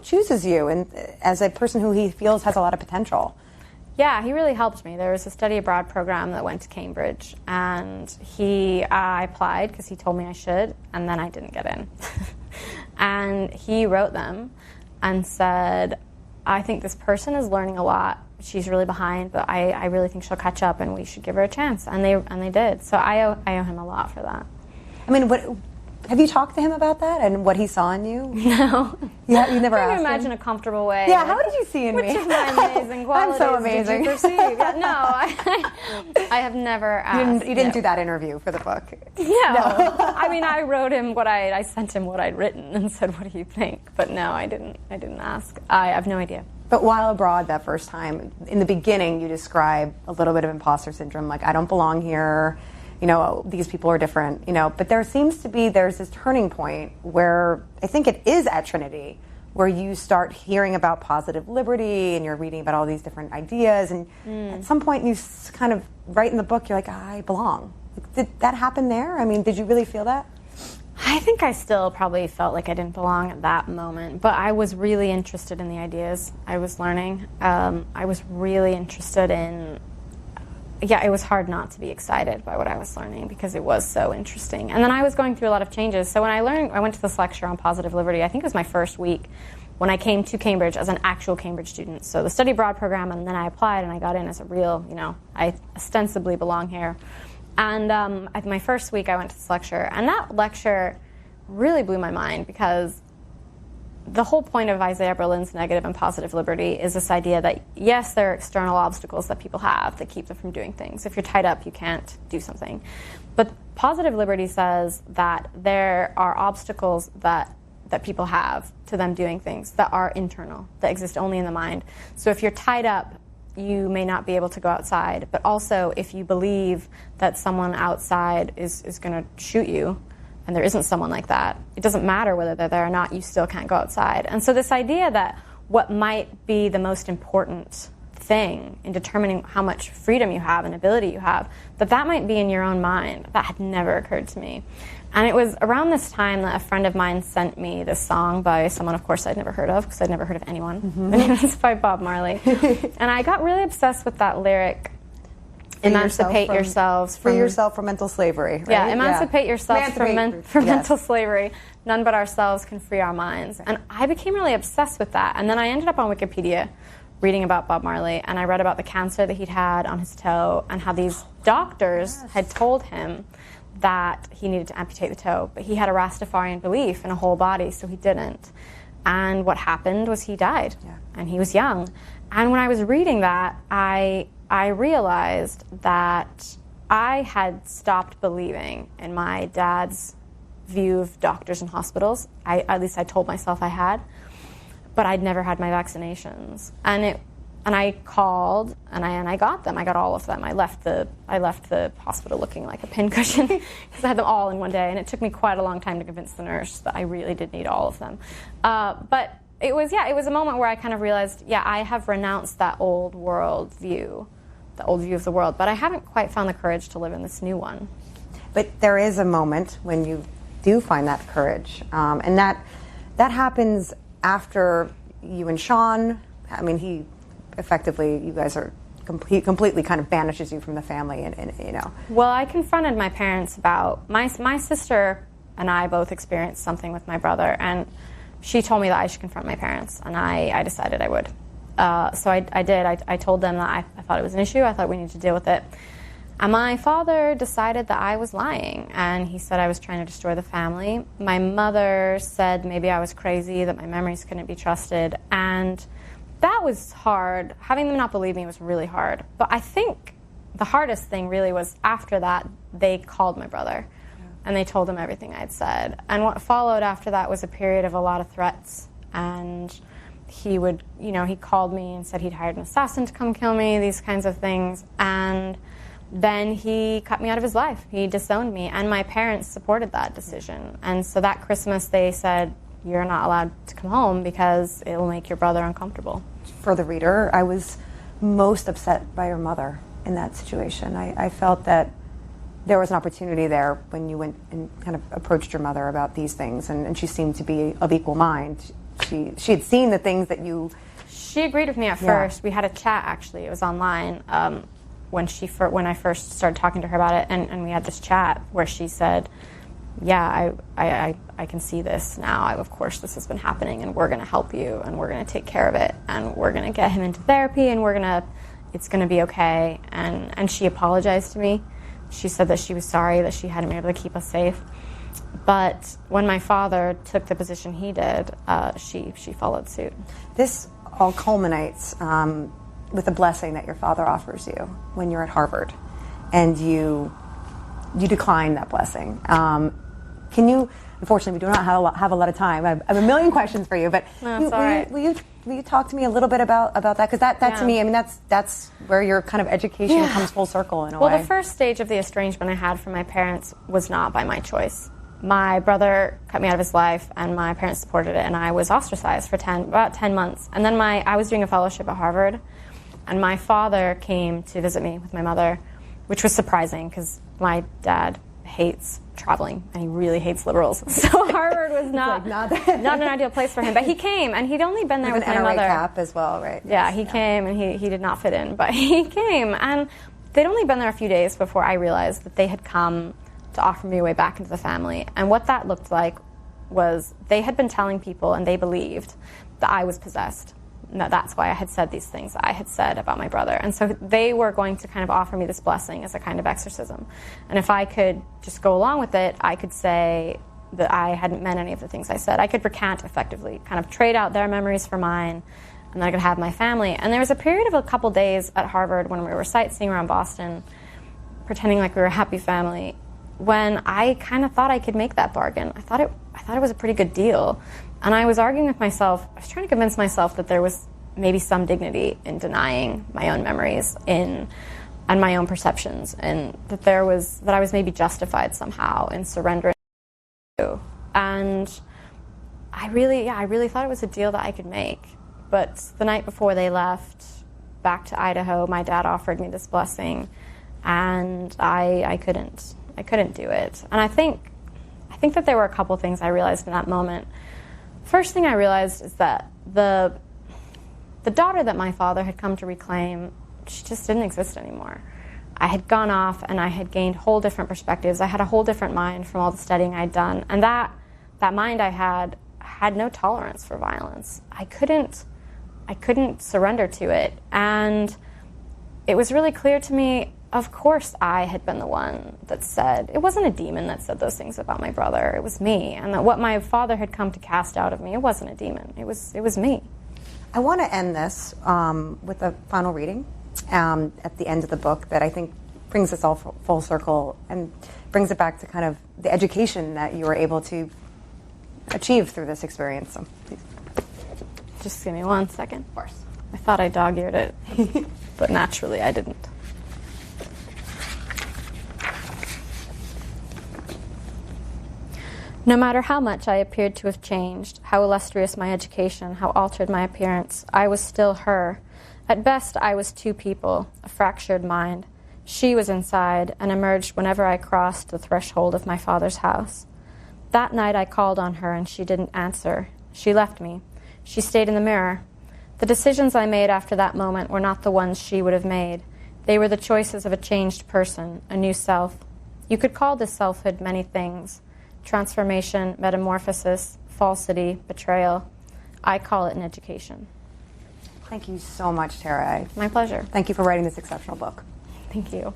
chooses you and as a person who he feels has a lot of potential. Yeah, he really helped me. There was a study abroad program that went to Cambridge, and I applied because he told me I should, and then I didn't get in. And he wrote them and said, I think this person is learning a lot. She's really behind, but I really think she'll catch up, and we should give her a chance. And they did. So I owe him a lot for that. Have you talked to him about that and what he saw in you? No. You never asked him? I can imagine a comfortable way. Yeah, how did you see in me? Which of my amazing qualities I'm so amazing. did you perceive? Yeah, no, I have never asked. You didn't do that interview for the book? No. I wrote him I sent him what I'd written and said, what do you think? But no, I didn't ask. I have no idea. But while abroad that first time, in the beginning you describe a little bit of imposter syndrome, like I don't belong here. These people are different, but there's this turning point where I think it is at Trinity where you start hearing about positive liberty and you're reading about all these different ideas and at some point you kind of write in the book, you're like, I belong. Did that happen there? Did you really feel that? I think I still probably felt like I didn't belong at that moment, but I was really interested in the ideas I was learning. I was really interested in it was hard not to be excited by what I was learning because it was so interesting. And then I was going through a lot of changes. So when I went to this lecture on positive liberty, I think it was my first week when I came to Cambridge as an actual Cambridge student. So the study abroad program, and then I applied and I got in as a real, I ostensibly belong here. And at my first week I went to this lecture, and that lecture really blew my mind because the whole point of Isaiah Berlin's negative and positive liberty is this idea that, yes, there are external obstacles that people have that keep them from doing things. If you're tied up, you can't do something. But positive liberty says that there are obstacles that people have to them doing things that are internal, that exist only in the mind. So if you're tied up, you may not be able to go outside. But also, if you believe that someone outside is going to shoot you, and there isn't someone like that, it doesn't matter whether they're there or not, you still can't go outside. And so this idea that what might be the most important thing in determining how much freedom you have and ability you have, that might be in your own mind, that had never occurred to me. And it was around this time that a friend of mine sent me this song by someone, of course, I'd never heard of, because I'd never heard of anyone. Mm-hmm. And it was by Bob Marley. And I got really obsessed with that lyric, emancipate yourselves from... Free yourself from mental slavery, right? Yeah, emancipate yourselves from mental slavery. None but ourselves can free our minds. And I became really obsessed with that. And then I ended up on Wikipedia reading about Bob Marley, and I read about the cancer that he'd had on his toe and how these doctors had told him that he needed to amputate the toe, but he had a Rastafarian belief in a whole body, so he didn't. And what happened was he died, and he was young. And when I was reading that, I realized that I had stopped believing in my dad's view of doctors and hospitals. At least I told myself I had. But I'd never had my vaccinations. And I called and I got them. I got all of them. I left the hospital looking like a pincushion because I had them all in one day, and it took me quite a long time to convince the nurse that I really did need all of them. But it was a moment where I kind of realized, I have renounced that old world view old view of the world, but I haven't quite found the courage to live in this new one. But there is a moment when you do find that courage, and that happens after you and Sean. I mean, he effectively, you guys are completely kind of banishes you from the family, and you know. Well, I confronted my parents about my sister and I both experienced something with my brother, and she told me that I should confront my parents, and I decided I would. So I did. I told them that I thought it was an issue. I thought we needed to deal with it. And my father decided that I was lying, and he said I was trying to destroy the family. My mother said maybe I was crazy, that my memories couldn't be trusted, and that was hard. Having them not believe me was really hard. But I think the hardest thing really was after that, they called my brother, and they told him everything I'd said. And what followed after that was a period of a lot of threats, and he would, he called me and said he'd hired an assassin to come kill me, these kinds of things, and then he cut me out of his life. He disowned me, and my parents supported that decision. And so that Christmas they said, you're not allowed to come home because it will make your brother uncomfortable. For the reader, I was most upset by your mother in that situation. I felt that there was an opportunity there when you went and kind of approached your mother about these things, and she seemed to be of equal mind. She had seen the things that you... She agreed with me at first. We had a chat, actually. It was online. When I first started talking to her about it, and we had this chat where she said, yeah, I can see this now. Of course this has been happening, and we're going to help you, and we're going to take care of it, and we're going to get him into therapy, and it's going to be okay. And she apologized to me. She said that she was sorry that she hadn't been able to keep us safe. But when my father took the position he did, she followed suit. This all culminates with a blessing that your father offers you when you're at Harvard, and you decline that blessing. Can you? Unfortunately, we do not have a lot of time. I have a million questions for you, but no, it's all right. Will you talk to me a little bit about that? Because that to me, I mean, that's where your kind of education comes full circle in a way. Well, the first stage of the estrangement I had from my parents was not by my choice. My brother cut me out of his life, and my parents supported it, and I was ostracized for about 10 months. And then I was doing a fellowship at Harvard, and my father came to visit me with my mother, which was surprising because my dad hates traveling, and he really hates liberals. So Harvard was not an ideal place for him. But he came, and he'd only been there with my mother. An NRA cap as well, right? Yeah, he came, and he did not fit in, but he came. And they'd only been there a few days before I realized that they had come to offer me a way back into the family. And what that looked like was they had been telling people, and they believed, that I was possessed. That's why I had said these things that I had said about my brother. And so they were going to kind of offer me this blessing as a kind of exorcism. And if I could just go along with it, I could say that I hadn't meant any of the things I said. I could recant effectively, kind of trade out their memories for mine, and then I could have my family. And there was a period of a couple days at Harvard when we were sightseeing around Boston, pretending like we were a happy family, when I kind of thought I could make that bargain. I thought it was a pretty good deal. And I was arguing with myself. I was trying to convince myself that there was maybe some dignity in denying my own memories and my own perceptions, and that I was maybe justified somehow in surrendering to. And I really thought it was a deal that I could make. But the night before they left back to Idaho, my dad offered me this blessing, and I couldn't do it. And I think that there were a couple things I realized in that moment. First thing I realized is that the daughter that my father had come to reclaim, she just didn't exist anymore. I had gone off, and I had gained whole different perspectives. I had a whole different mind from all the studying I'd done, and that mind I had no tolerance for violence. I couldn't surrender to it, and it was really clear to me. Of course I had been the one that said, it wasn't a demon that said those things about my brother, it was me. And that what my father had come to cast out of me, it wasn't a demon, it was me. I want to end this with a final reading at the end of the book that I think brings us all full circle and brings it back to kind of the education that you were able to achieve through this experience. So, please. Just give me 1 second. Of course. I thought I dog-eared it, but naturally I didn't. No matter how much I appeared to have changed, how illustrious my education, how altered my appearance, I was still her. At best, I was two people, a fractured mind. She was inside and emerged whenever I crossed the threshold of my father's house. That night I called on her and she didn't answer. She left me. She stayed in the mirror. The decisions I made after that moment were not the ones she would have made. They were the choices of a changed person, a new self. You could call this selfhood many things: transformation, metamorphosis, falsity, betrayal. I call it an education. Thank you so much, Tara. My pleasure. Thank you for writing this exceptional book. Thank you.